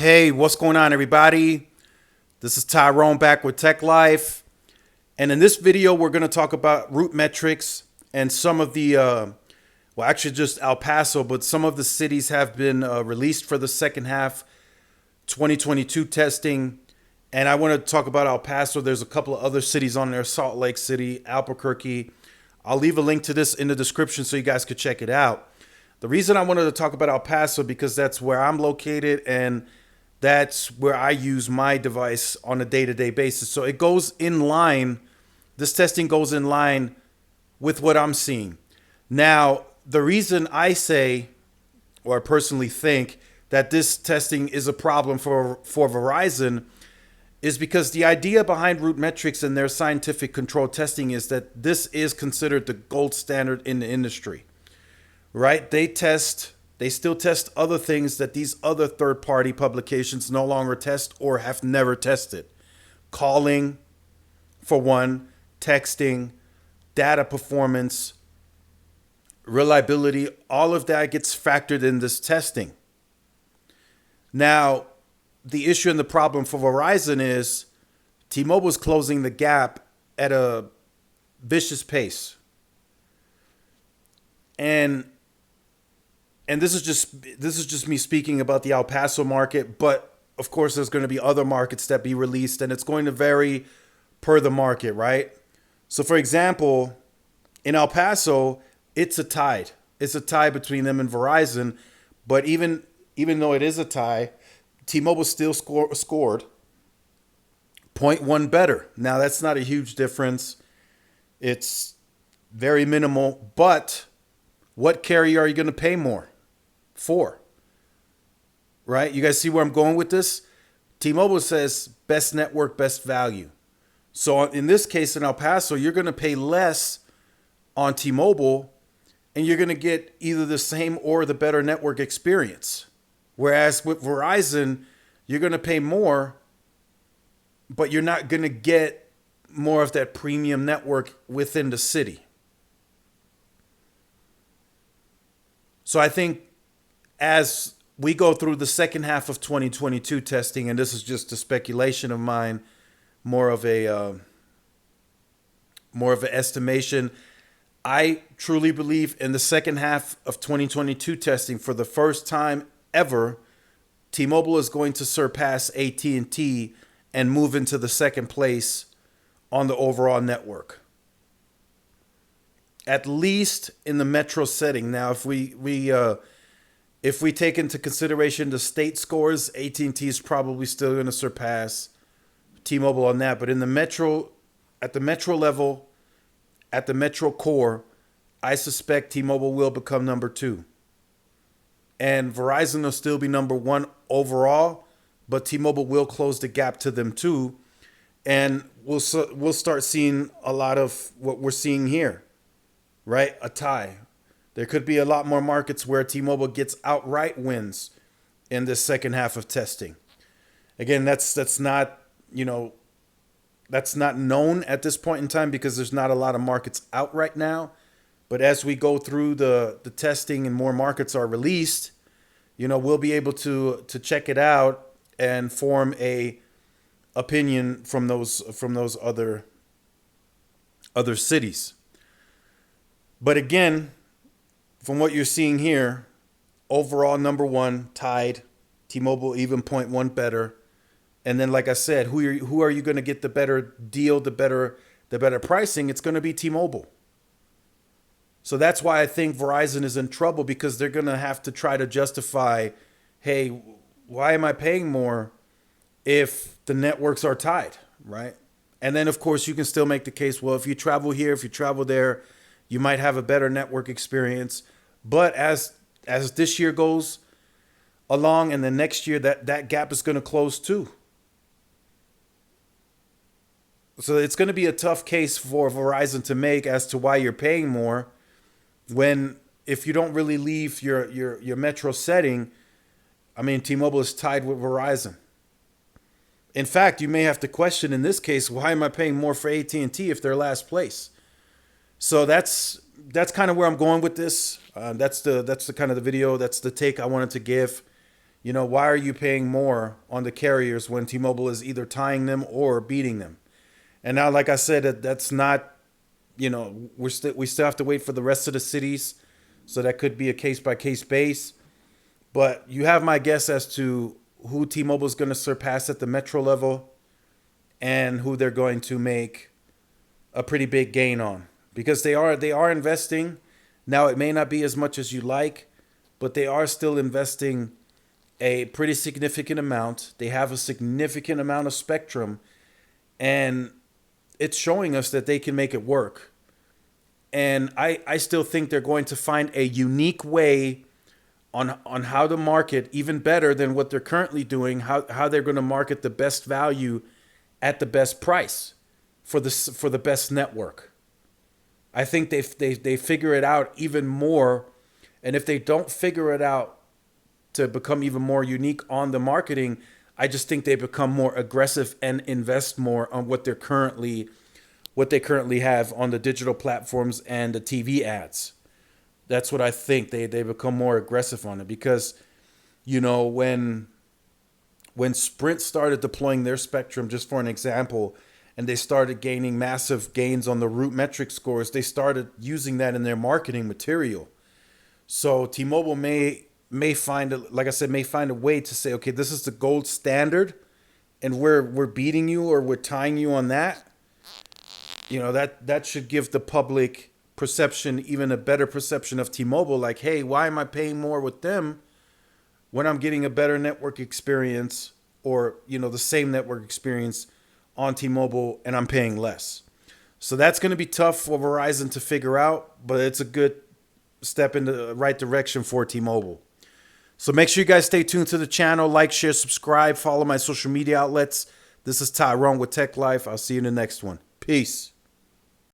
Hey, what's going on, everybody? This is Tyrone back with Tech Life. And in this video, we're going to talk about root metrics and some of the, well, actually just El Paso, but some of the cities have been released for the second half 2022 testing. And I want to talk about El Paso. There's a couple of other cities on there, Salt Lake City, Albuquerque. I'll leave a link to this in the description so you guys could check it out. The reason I wanted to talk about El Paso because that's where I'm located and that's where I use my device on a day-to-day basis. So it goes in line, this testing goes in line with what I'm seeing. Now, the reason I say, or personally think, that this testing is a problem for Verizon is because the idea behind root metrics and their scientific control testing is that this is considered the gold standard in the industry, right? They still test other things that these other third-party publications no longer test or have never tested. Calling, for one, texting, data performance, reliability, all of that gets factored in this testing. Now, the issue and the problem for Verizon is T-Mobile is closing the gap at a vicious pace. And this is just me speaking about the El Paso market, but of course there's going to be other markets that be released and it's going to vary per the market, right? So for example, in El Paso, it's a tie. It's a tie between them and Verizon, but even though it is a tie, T-Mobile still scored zero point 0.1 better. Now that's not a huge difference. It's very minimal, but what carrier are you going to pay more for? Right? You guys see where I'm going with this? T-Mobile says best network, best value. So in this case in El Paso, you're going to pay less on T-Mobile and you're going to get either the same or the better network experience. Whereas with Verizon, you're going to pay more, but you're not going to get more of that premium network within the city. So I think as we go through the second half of 2022 testing, and this is just a speculation of mine, more of an estimation, I truly believe in the second half of 2022 testing, for the first time ever, T-Mobile is going to surpass AT&T and move into the second place on the overall network, at least in the metro setting. Now, if we take into consideration the state scores, AT&T is probably still going to surpass T-Mobile on that. But in the metro, at the metro level, at the metro core, I suspect T-Mobile will become number 2. And Verizon will still be number 1 overall, but T-Mobile will close the gap to them too. And we'll start seeing a lot of what we're seeing here, right? A tie. There could be a lot more markets where T-Mobile gets outright wins in this second half of testing. Again, that's not known at this point in time because there's not a lot of markets out right now. But as we go through the testing and more markets are released, we'll be able to check it out and form a opinion from those other cities. But again, from what you're seeing here, overall number 1 tied, T-Mobile even 0.1 better. And then, like I said, who are you going to get the better deal, the better pricing? It's going to be T-Mobile. So that's why I think Verizon is in trouble, because they're going to have to try to justify, hey, why am I paying more if the networks are tied, right? And then, of course, you can still make the case, well, if you travel here, if you travel there, you might have a better network experience. But as this year goes along and the next year, that gap is going to close too. So it's going to be a tough case for Verizon to make as to why you're paying more, when if you don't really leave your metro setting, I mean, T-Mobile is tied with Verizon. In fact, you may have to question in this case, why am I paying more for AT&T if they're last place? So that's kind of where I'm going with this. That's the kind of the video. That's the take I wanted to give. Why are you paying more on the carriers when T-Mobile is either tying them or beating them? And now, like I said, that's not, we still have to wait for the rest of the cities. So that could be a case by case base. But you have my guess as to who T-Mobile is going to surpass at the metro level and who they're going to make a pretty big gain on, because they are investing. Now it may not be as much as you like, but they are still investing a pretty significant amount. They have a significant amount of spectrum, and it's showing us that they can make it work. And I still think they're going to find a unique way on how to market, even better than what they're currently doing, how they're going to market the best value at the best price for the best network. I think they figure it out even more. And if they don't figure it out to become even more unique on the marketing, I just think they become more aggressive and invest more on what they currently have on the digital platforms and the TV ads. That's what I think. They become more aggressive on it because, when Sprint started deploying their spectrum, just for an example, and they started gaining massive gains on the root metric scores, they started using that in their marketing material. So T-Mobile may find a way to say, okay, this is the gold standard, and we're beating you or we're tying you on that. That should give the public perception, even a better perception of T-Mobile. Like, hey, why am I paying more with them when I'm getting a better network experience, or the same network experience on T-Mobile, and I'm paying less? So that's going to be tough for Verizon to figure out, but it's a good step in the right direction for T-Mobile. So make sure you guys stay tuned to the channel, like, share, subscribe, follow my social media outlets. This is Tyrone with Tech Life. I'll see you in the next one. Peace.